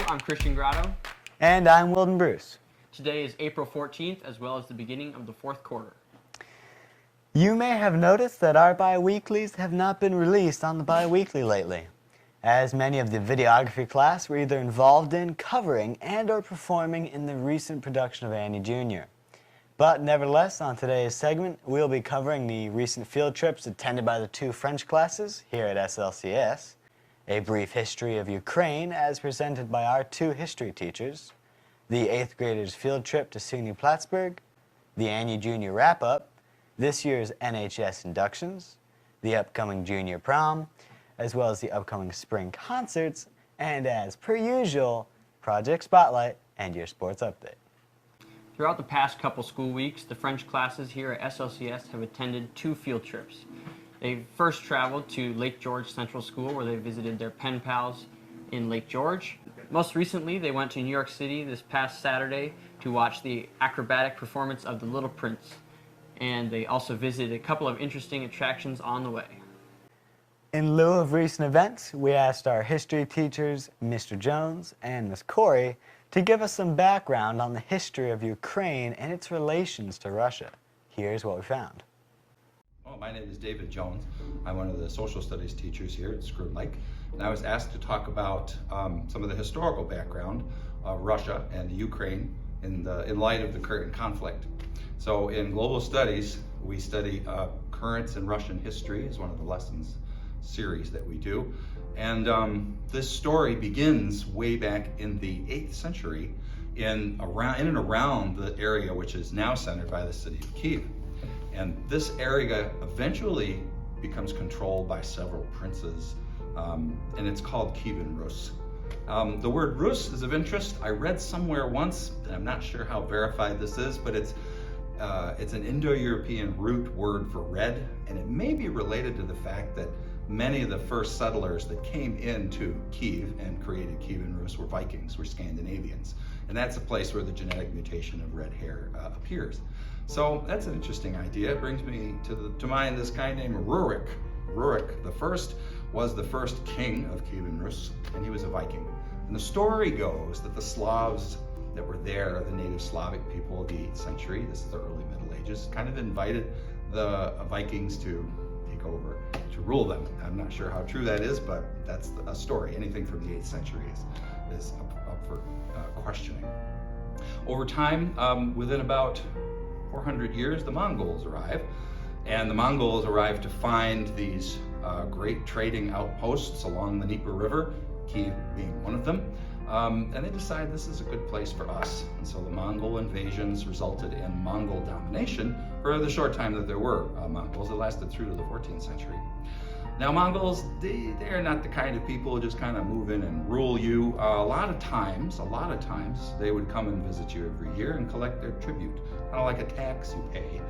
I'm Christian Grotto. And I'm Wilden Bruce. Today is April 14th, as well as the beginning of the fourth quarter. You may have noticed that our bi-weeklies have not been released on the bi-weekly lately, as many of the videography class were either involved in, covering, and or performing in the recent production of Annie Jr. But nevertheless, on today's segment, we'll be covering the recent field trips attended by the two French classes here at SLCS, a brief history of Ukraine as presented by our two history teachers, the 8th graders' field trip to SUNY Plattsburgh, the Annie Jr. wrap-up, this year's NHS inductions, the upcoming junior prom, as well as the upcoming spring concerts, and as per usual, Project Spotlight and your sports update. Throughout the past couple school weeks, the French classes here at SLCS have attended two field trips. They first traveled to Lake George Central School, where they visited their pen pals in Lake George. Most recently, they went to New York City this past Saturday to watch the acrobatic performance of The Little Prince. And they also visited a couple of interesting attractions on the way. In lieu of recent events, we asked our history teachers, Mr. Jones and Miss Corey, to give us some background on the history of Ukraine and its relations to Russia. Here's what we found. My name is David Jones. I'm one of the social studies teachers here at Screw Lake, and I was asked to talk about some of the historical background of Russia and Ukraine in light of the current conflict. So in global studies, we study currents in Russian history as one of the lessons series that we do. And this story begins way back in the 8th century in and around the area which is now centered by the city of Kiev. And this area eventually becomes controlled by several princes, and it's called Kievan Rus. The word Rus is of interest. I read somewhere once, and I'm not sure how verified this is, but it's an Indo-European root word for red, and it may be related to the fact that many of the first settlers that came into Kiev and created Kievan Rus were Vikings, were Scandinavians. And that's a place where the genetic mutation of red hair appears. So that's an interesting idea. It brings me to mind this guy named Rurik. Rurik the First was the first king of Kievan Rus, and he was a Viking. And the story goes that the Slavs that were there, the native Slavic people of the 8th century, this is the early Middle Ages, kind of invited the Vikings to take over, to rule them. I'm not sure how true that is, but that's a story. Anything from the 8th century is up for questioning. Over time, within about 400 years, the Mongols arrive, and the Mongols arrive to find these great trading outposts along the Dnieper River, Kiev being one of them, and they decide this is a good place for us. And so the Mongol invasions resulted in Mongol domination for the short time that there were Mongols. It lasted through to the 14th century. Now Mongols, they're not the kind of people who just kind of move in and rule you. A lot of times, they would come and visit you every year and collect their tribute, kind of like a tax you pay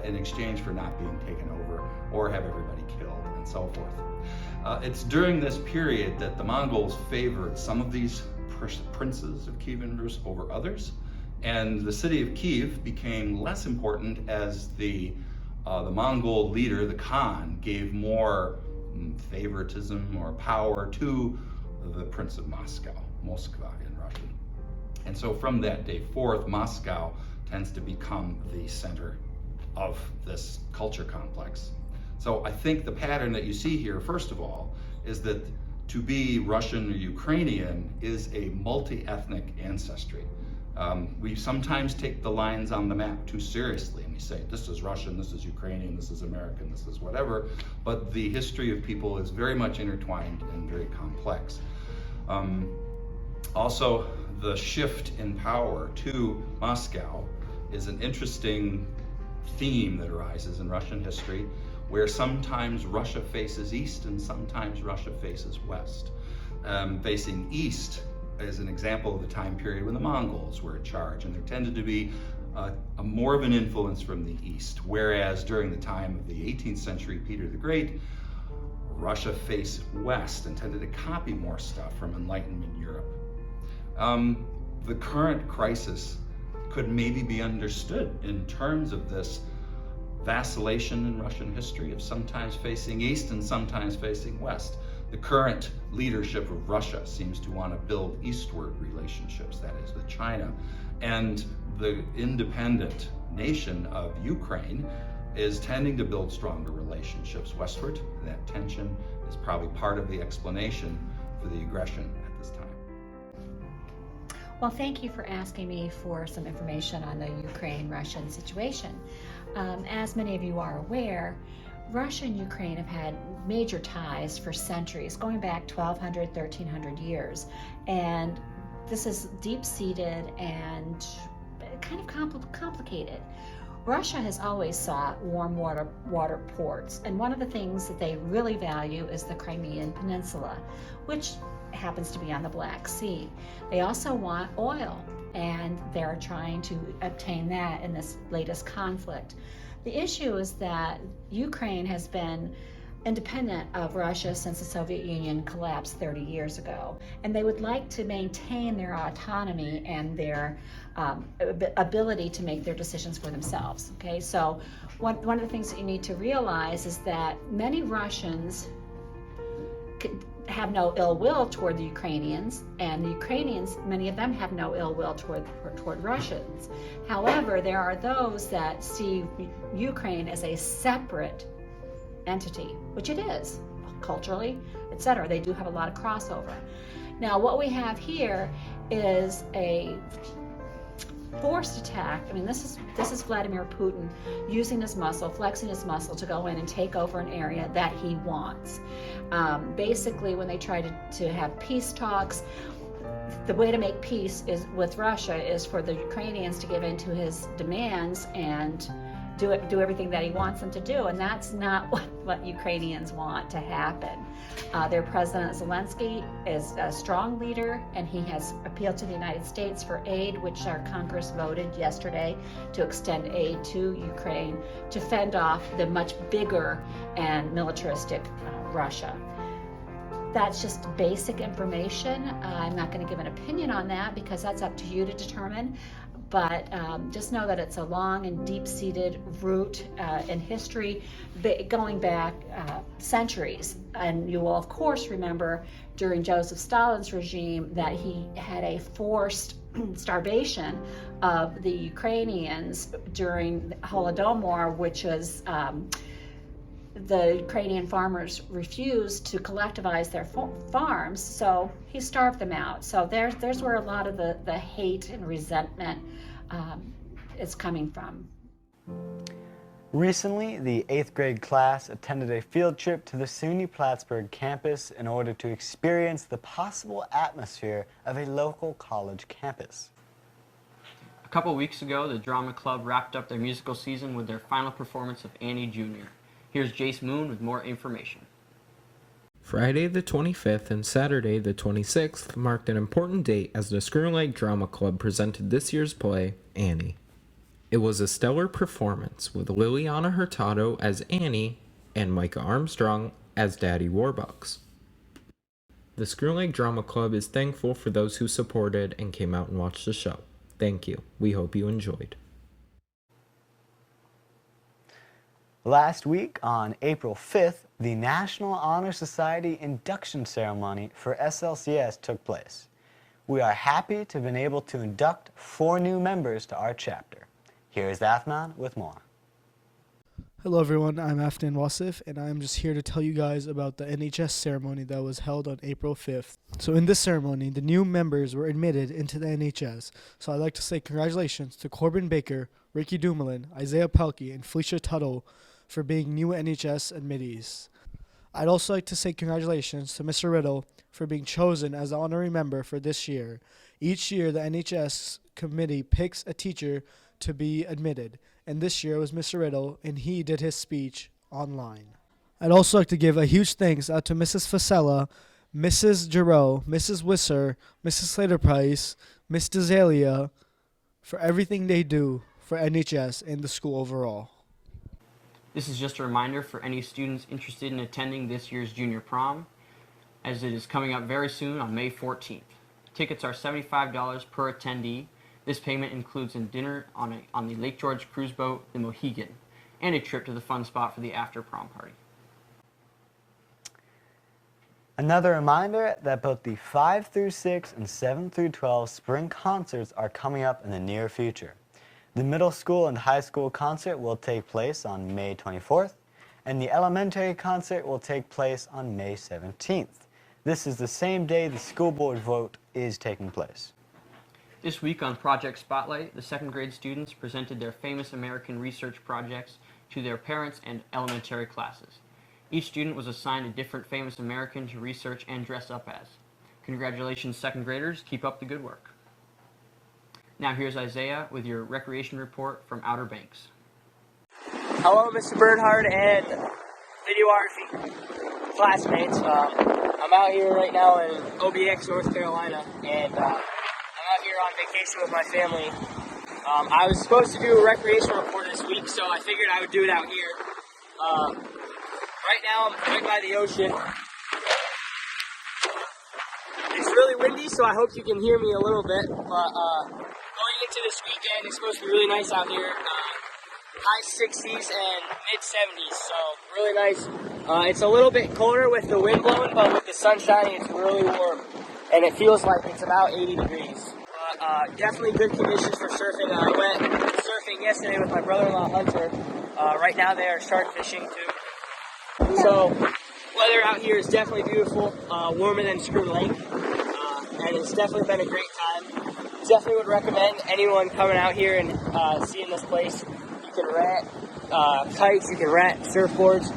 in exchange for not being taken over or have everybody killed and so forth. It's during this period that the Mongols favored some of these princes of Kievan Rus over others, and the city of Kiev became less important as the Mongol leader, the Khan, gave more favoritism or power to the Prince of Moscow, Moskva in Russian. And so from that day forth, Moscow tends to become the center of this culture complex. So I think the pattern that you see here, first of all, is that to be Russian or Ukrainian is a multi-ethnic ancestry. We sometimes take the lines on the map too seriously, and we say, this is Russian, this is Ukrainian, this is American, this is whatever, but the history of people is very much intertwined and very complex. Also, the shift in power to Moscow is an interesting theme that arises in Russian history, where sometimes Russia faces east and sometimes Russia faces west. Facing east is an example of the time period when the Mongols were in charge, and there tended to be more of an influence from the east, whereas during the time of the 18th century, Peter the Great, Russia faced west and tended to copy more stuff from Enlightenment Europe. The current crisis could maybe be understood in terms of this vacillation in Russian history of sometimes facing east and sometimes facing west. The current leadership of Russia seems to want to build eastward relationships, that is with China. And the independent nation of Ukraine is tending to build stronger relationships westward. That tension is probably part of the explanation for the aggression at this time. Well, thank you for asking me for some information on the Ukraine-Russian situation. As many of you are aware, Russia and Ukraine have had major ties for centuries, going back 1,200, 1,300 years. And this is deep-seated and kind of complicated. Russia has always sought warm water ports, and one of the things that they really value is the Crimean Peninsula, which happens to be on the Black Sea. They also want oil, and they're trying to obtain that in this latest conflict. The issue is that Ukraine has been independent of Russia since the Soviet Union collapsed 30 years ago, and they would like to maintain their autonomy and their ability to make their decisions for themselves. Okay, so one of the things that you need to realize is that many Russians have no ill will toward the Ukrainians, and the Ukrainians, many of them have no ill will toward Russians. However, there are those that see Ukraine as a separate entity, which it is, culturally, etc. They do have a lot of crossover. Now, what we have here is a forced attack. I mean, this is Vladimir Putin using his muscle, flexing his muscle to go in and take over an area that he wants. Basically, when they try to have peace talks, the way to make peace is with Russia is for the Ukrainians to give in to his demands and do everything that he wants them to do, and that's not what Ukrainians want to happen. Their President Zelensky is a strong leader, and he has appealed to the United States for aid, which our Congress voted yesterday to extend aid to Ukraine to fend off the much bigger and militaristic Russia. That's just basic information. I'm not going to give an opinion on that because that's up to you to determine. But just know that it's a long and deep-seated root in history going back centuries. And you will, of course, remember during Joseph Stalin's regime that he had a forced starvation of the Ukrainians during the Holodomor, which was the Ukrainian farmers refused to collectivize their farms, so he starved them out. So there's where a lot of the hate and resentment is coming from. Recently, the 8th grade class attended a field trip to the SUNY Plattsburgh campus in order to experience the possible atmosphere of a local college campus. A couple weeks ago, the drama club wrapped up their musical season with their final performance of Annie Jr. Here's Jace Moon with more information. Friday the 25th and Saturday the 26th marked an important date as the Screw Lake Drama Club presented this year's play, Annie. It was a stellar performance with Liliana Hurtado as Annie and Micah Armstrong as Daddy Warbucks. The Screw Lake Drama Club is thankful for those who supported and came out and watched the show. Thank you. We hope you enjoyed. Last week, on April 5th, the National Honor Society induction ceremony for SLCS took place. We are happy to have been able to induct 4 new members to our chapter. Here's Afnan with more. Hello everyone, I'm Afnan Wasif, and I'm just here to tell you guys about the NHS ceremony that was held on April 5th. So in this ceremony, the new members were admitted into the NHS. So I'd like to say congratulations to Corbin Baker, Ricky Dumoulin, Isaiah Pelkey, and Felicia Tuttle for being new NHS admittees. I'd also like to say congratulations to Mr. Riddle for being chosen as the honorary member for this year. Each year, the NHS committee picks a teacher to be admitted, and this year was Mr. Riddle, and he did his speech online. I'd also like to give a huge thanks out to Mrs. Fasella, Mrs. Giroux, Mrs. Wisser, Mrs. Slater-Price, Miss Desalia, for everything they do for NHS and the school overall. This is just a reminder for any students interested in attending this year's junior prom, as it is coming up very soon on May 14th. Tickets are $75 per attendee. This payment includes a dinner on the Lake George cruise boat, the Mohegan, and a trip to the fun spot for the after prom party. Another reminder that both the 5 through 6 and 7 through 12 spring concerts are coming up in the near future. The middle school and high school concert will take place on May 24th, and the elementary concert will take place on May 17th. This is the same day the school board vote is taking place. This week on Project Spotlight, the second grade students presented their famous American research projects to their parents and elementary classes. Each student was assigned a different famous American to research and dress up as. Congratulations, second graders. Keep up the good work. Now here's Isaiah with your recreation report from Outer Banks. Hello, Mr. Bernhard and videography classmates. I'm out here right now in OBX, North Carolina, and I'm out here on vacation with my family. I was supposed to do a recreation report this week, so I figured I would do it out here. Right now, I'm right by the ocean. It's really windy, so I hope you can hear me a little bit, but going into this weekend, it's supposed to be really nice out here. High 60s and mid 70s, so really nice. It's a little bit colder with the wind blowing, but with the sun shining, it's really warm, and it feels like it's about 80 degrees. Definitely good conditions for surfing. I went surfing yesterday with my brother-in-law Hunter. Right now they are shark fishing too. So weather out here is definitely beautiful, warmer than Screw Lake, and it's definitely been a great time. Definitely would recommend anyone coming out here and seeing this place. You can rent kites, you can rent surfboards,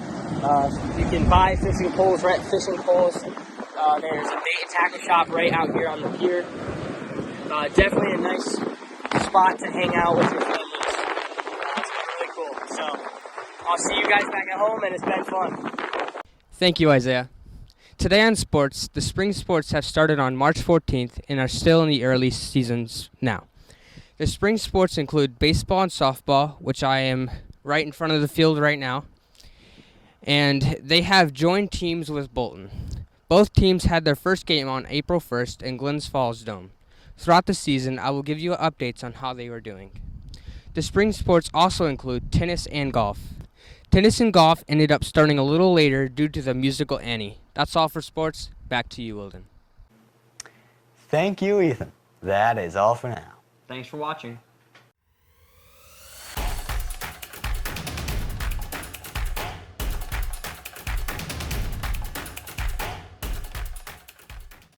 you can buy fishing poles, rent fishing poles. There's a bait and tackle shop right out here on the pier. Definitely a nice spot to hang out with your families. It's been really cool. So I'll see you guys back at home, and it's been fun. Thank you, Isaiah. Today on sports, the spring sports have started on March 14th and are still in the early seasons now. The spring sports include baseball and softball, which I am right in front of the field right now, and they have joined teams with Bolton. Both teams had their first game on April 1st in Glens Falls Dome. Throughout the season, I will give you updates on how they are doing. The spring sports also include tennis and golf. Tennis and golf ended up starting a little later due to the musical Annie. That's all for sports. Back to you, Wilden. Thank you, Ethan. That is all for now. Thanks for watching.